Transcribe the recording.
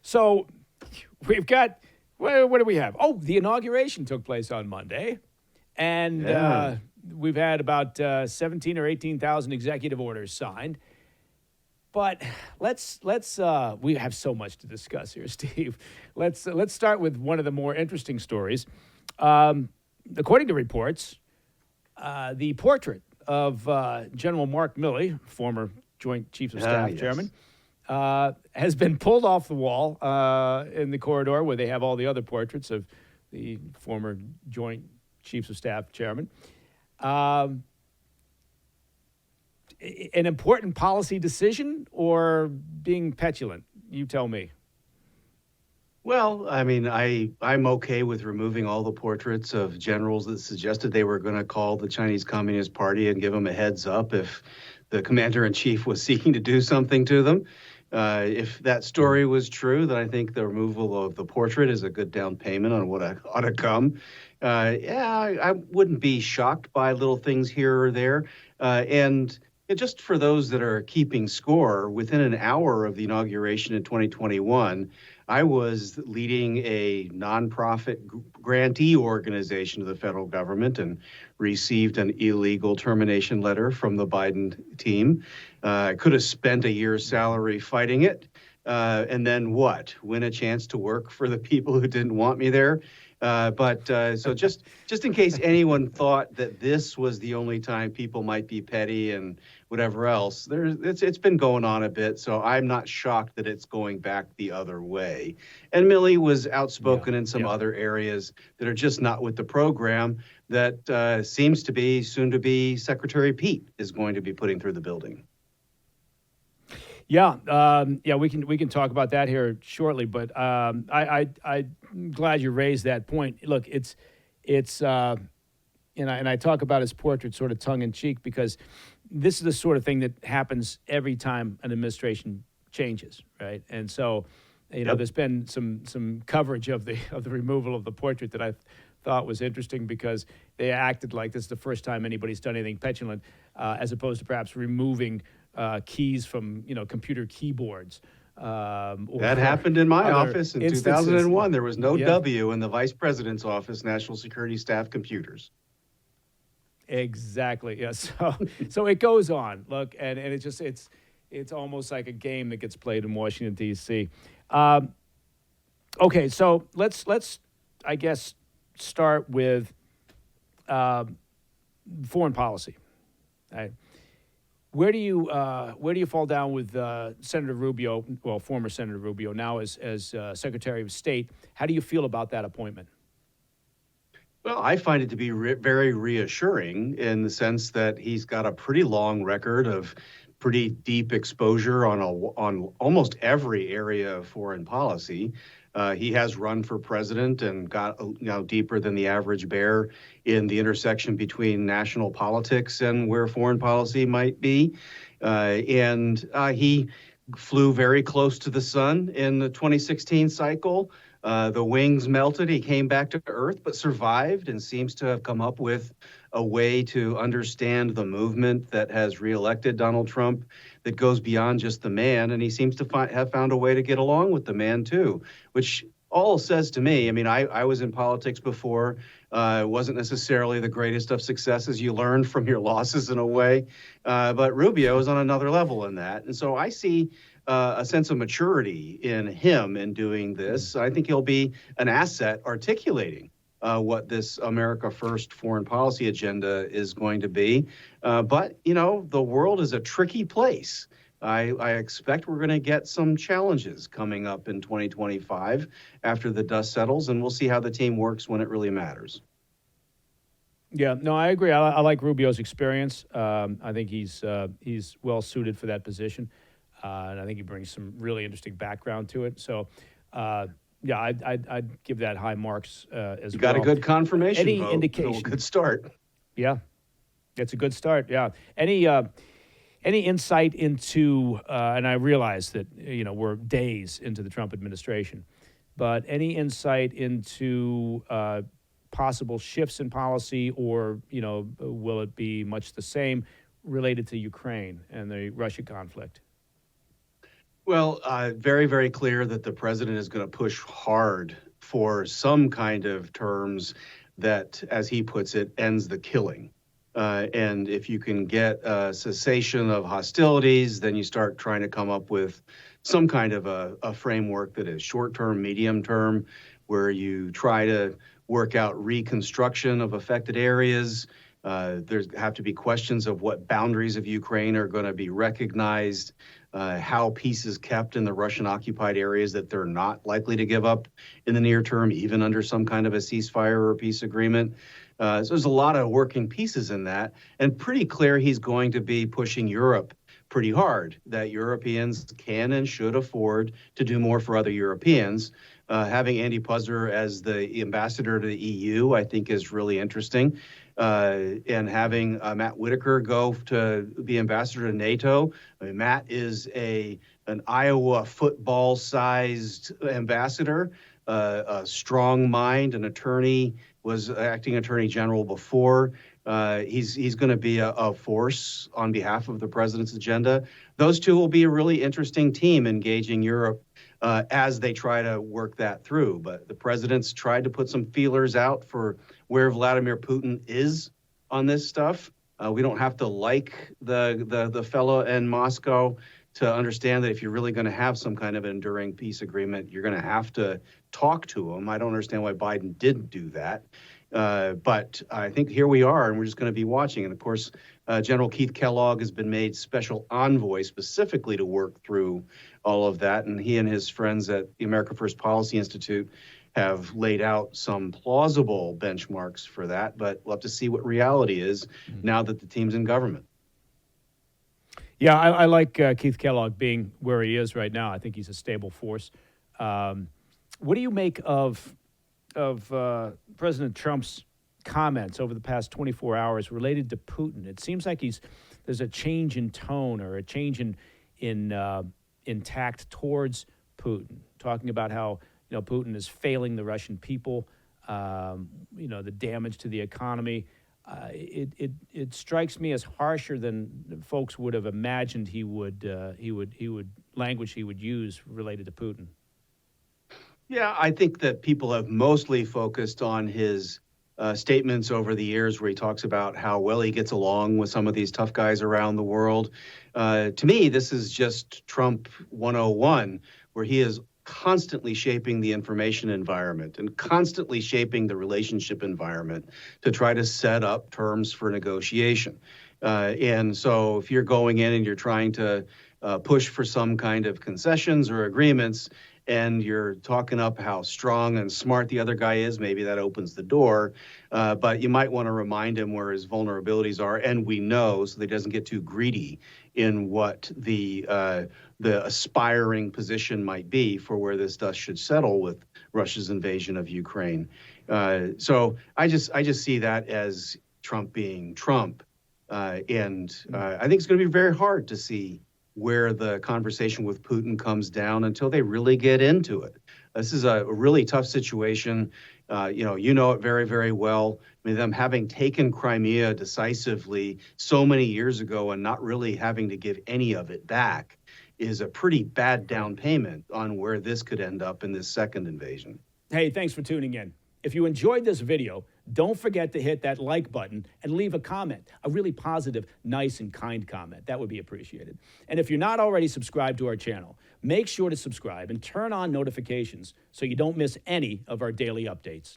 So we've got, what do we have? Oh, the inauguration took place on Monday. And Yeah. we've had about 17 or 18,000 executive orders signed. But we have so much to discuss here, Steve. Let's start with one of the more interesting stories. According to reports, the portrait of General Mark Milley, former Joint Chiefs of Staff Yes. Chairman, has been pulled off the wall in the corridor where they have all the other portraits of the former Joint Chiefs of Staff Chairman. An important policy decision or being petulant? You tell me. Well, I mean, I'm okay with removing all the portraits of generals that suggested they were going to call the Chinese Communist Party and give them a heads up if the commander-in-chief was seeking to do something to them. If that story was true, then I think the removal of the portrait is a good down payment on what ought to come. I wouldn't be shocked by little things here or there. And just for those that are keeping score, within an hour of the inauguration in 2021, I was leading a nonprofit grantee organization to the federal government and received an illegal termination letter from the Biden team. I could have spent a year's salary fighting it. And then what? Win a chance to work for the people who didn't want me there. So just in case anyone thought that this was the only time people might be petty and whatever else, it's been going on a bit. So I'm not shocked that it's going back the other way. And Milley was outspoken in some other areas that are just not with the program that seems to be soon to be Secretary Pete is going to be putting through the building. We can talk about that here shortly. But I'm glad you raised that point. Look, it's and I talk about his portrait sort of tongue in cheek because this is the sort of thing that happens every time an administration changes, right? And so, there's been some coverage of the removal of the portrait that I thought was interesting because they acted like this is the first time anybody's done anything petulant, as opposed to perhaps removing keys from computer keyboards. That happened in my office in 2001. There was no W in the vice president's office, national security staff computers. Exactly. Yeah. So it goes on. Look, and it's almost like a game that gets played in Washington D.C. Okay, so let's I guess start with foreign policy. Right? Where do you fall down with Senator Rubio? Well, former Senator Rubio, now as Secretary of State. How do you feel about that appointment? Well, I find it to be very reassuring in the sense that he's got a pretty long record of pretty deep exposure on almost every area of foreign policy. He has run for president and got deeper than the average bear in the intersection between national politics and where foreign policy might be. He flew very close to the sun in the 2016 cycle. The wings melted. He came back to Earth, but survived and seems to have come up with a way to understand the movement that has reelected Donald Trump that goes beyond just the man. And he seems to have found a way to get along with the man, too, which all says to me, I mean, I was in politics before. It wasn't necessarily the greatest of successes. You learn from your losses in a way. But Rubio is on another level in that. And so I see a sense of maturity in him in doing this. I think he'll be an asset articulating what this America First foreign policy agenda is going to be. But the world is a tricky place. I expect we're going to get some challenges coming up in 2025 after the dust settles, and we'll see how the team works when it really matters. Yeah, no, I agree. I like Rubio's experience. I think he's well suited for that position. And I think he brings some really interesting background to it. So, I'd give that high marks as well. You got a good confirmation Any vote. indication? Good start. Yeah, it's a good start. Yeah. Any insight into? And I realize that we're days into the Trump administration, but any insight into possible shifts in policy, or will it be much the same related to Ukraine and the Russia conflict? Well, very, very clear that the president is going to push hard for some kind of terms that, as he puts it, ends the killing. And if you can get a cessation of hostilities, then you start trying to come up with some kind of a framework that is short term, medium term, where you try to work out reconstruction of affected areas. There's have to be questions of what boundaries of Ukraine are going to be recognized, how peace is kept in the Russian occupied areas that they're not likely to give up in the near term, even under some kind of a ceasefire or a peace agreement. So there's a lot of working pieces in that, and pretty clear he's going to be pushing Europe pretty hard, that Europeans can and should afford to do more for other Europeans. Having Andy Puzder as the ambassador to the EU, I think, is really interesting. And having Matt Whitaker go to be ambassador to NATO. I mean, Matt is an Iowa football-sized ambassador, a strong mind, an attorney, was acting attorney general before. He's going to be a force on behalf of the president's agenda. Those two will be a really interesting team engaging Europe as they try to work that through. But the president's tried to put some feelers out for where Vladimir Putin is on this stuff. We don't have to like the fellow in Moscow to understand that if you're really going to have some kind of enduring peace agreement, you're going to have to talk to him. I don't understand why Biden didn't do that. But I think here we are, and we're just going to be watching. And of course, General Keith Kellogg has been made special envoy specifically to work through all of that. And he and his friends at the America First Policy Institute have laid out some plausible benchmarks for that. But we'll have to see what reality is now that the team's in government. Yeah, I like Keith Kellogg being where he is right now. I think he's a stable force. What do you make of President Trump's comments over the past 24 hours related to Putin? It seems like there's a change in tone or a change in tact towards Putin, talking about how Putin is failing the Russian people, the damage to the economy. It strikes me as harsher than folks would have imagined he would language he would use related to Putin. Yeah, I think that people have mostly focused on his statements over the years where he talks about how well he gets along with some of these tough guys around the world. To me, this is just Trump 101, where he is constantly shaping the information environment and constantly shaping the relationship environment to try to set up terms for negotiation. And so if you're going in and you're trying to push for some kind of concessions or agreements, and you're talking up how strong and smart the other guy is, maybe that opens the door. But you might want to remind him where his vulnerabilities are, and we know, so that he doesn't get too greedy in what the aspiring position might be for where this dust should settle with Russia's invasion of Ukraine. So I just see that as Trump being Trump, and I think it's going to be very hard to see where the conversation with Putin comes down until they really get into it. This is a really tough situation. You know it very, very well. I mean, them having taken Crimea decisively so many years ago and not really having to give any of it back is a pretty bad down payment on where this could end up in this second invasion. Hey, thanks for tuning in. If you enjoyed this video, don't forget to hit that like button and leave a comment, a really positive, nice, and kind comment. That would be appreciated. And if you're not already subscribed to our channel, make sure to subscribe and turn on notifications so you don't miss any of our daily updates.